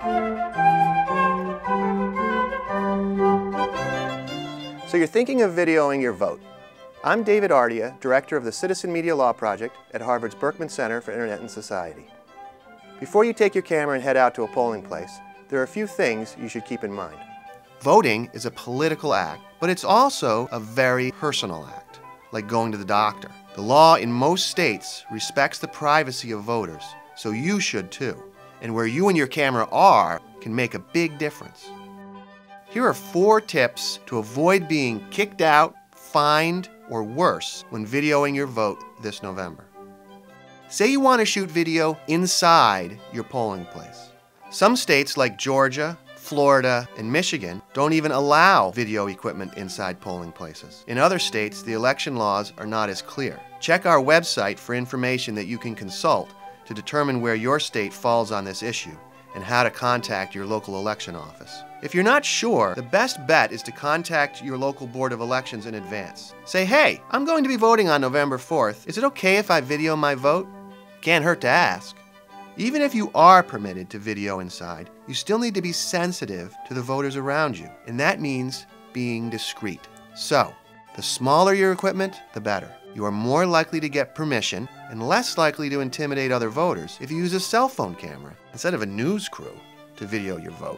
So you're thinking of videoing your vote. I'm David Ardia, Director of the Citizen Media Law Project at Harvard's Berkman Center for Internet and Society. Before you take your camera and head out to a polling place, there are a few things you should keep in mind. Voting is a political act, but it's also a very personal act, like going to the doctor. The law in most states respects the privacy of voters, so you should too. And where you and your camera are can make a big difference. Here are 4 tips to avoid being kicked out, fined, or worse when videoing your vote this November. Say you want to shoot video inside your polling place. Some states like Georgia, Florida, and Michigan don't even allow video equipment inside polling places. In other states, the election laws are not as clear. Check our website for information that you can consult to determine where your state falls on this issue and how to contact your local election office. If you're not sure, the best bet is to contact your local Board of Elections in advance. Say, hey, I'm going to be voting on November 4th. Is it okay if I video my vote? Can't hurt to ask. Even if you are permitted to video inside, you still need to be sensitive to the voters around you, and that means being discreet. So, the smaller your equipment, the better. You are more likely to get permission and less likely to intimidate other voters if you use a cell phone camera instead of a news crew to video your vote.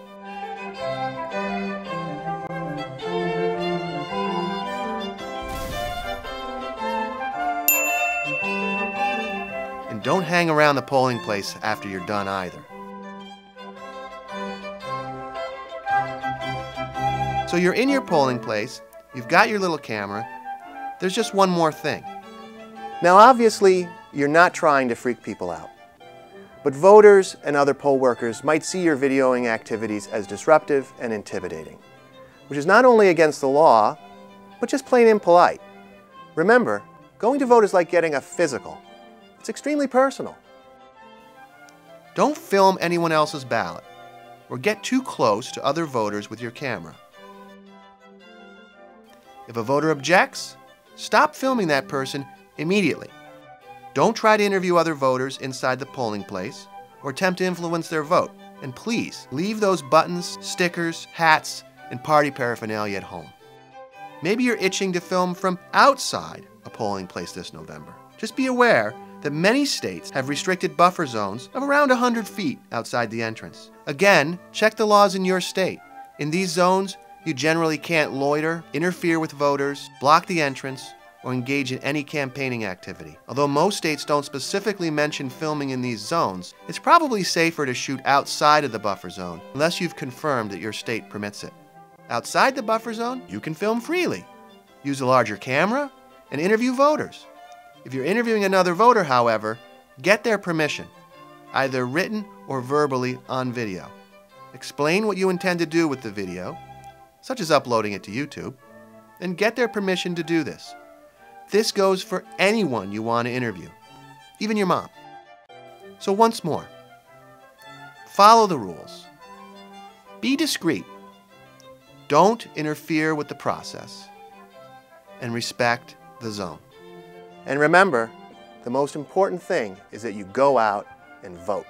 And don't hang around the polling place after you're done either. So you're in your polling place, you've got your little camera. There's just one more thing. Now obviously, you're not trying to freak people out. But voters and other poll workers might see your videoing activities as disruptive and intimidating, which is not only against the law, but just plain impolite. Remember, going to vote is like getting a physical. It's extremely personal. Don't film anyone else's ballot or get too close to other voters with your camera. If a voter objects, stop filming that person immediately. Don't try to interview other voters inside the polling place or attempt to influence their vote. And please, leave those buttons, stickers, hats, and party paraphernalia at home. Maybe you're itching to film from outside a polling place this November. Just be aware that many states have restricted buffer zones of around 100 feet outside the entrance. Again, check the laws in your state. In these zones, you generally can't loiter, interfere with voters, block the entrance, or engage in any campaigning activity. Although most states don't specifically mention filming in these zones, it's probably safer to shoot outside of the buffer zone unless you've confirmed that your state permits it. Outside the buffer zone, you can film freely. Use a larger camera and interview voters. If you're interviewing another voter, however, get their permission, either written or verbally on video. Explain what you intend to do with the video, such as uploading it to YouTube, and get their permission to do this. This goes for anyone you want to interview, even your mom. So once more, follow the rules. Be discreet. Don't interfere with the process. And respect the zone. And remember, the most important thing is that you go out and vote.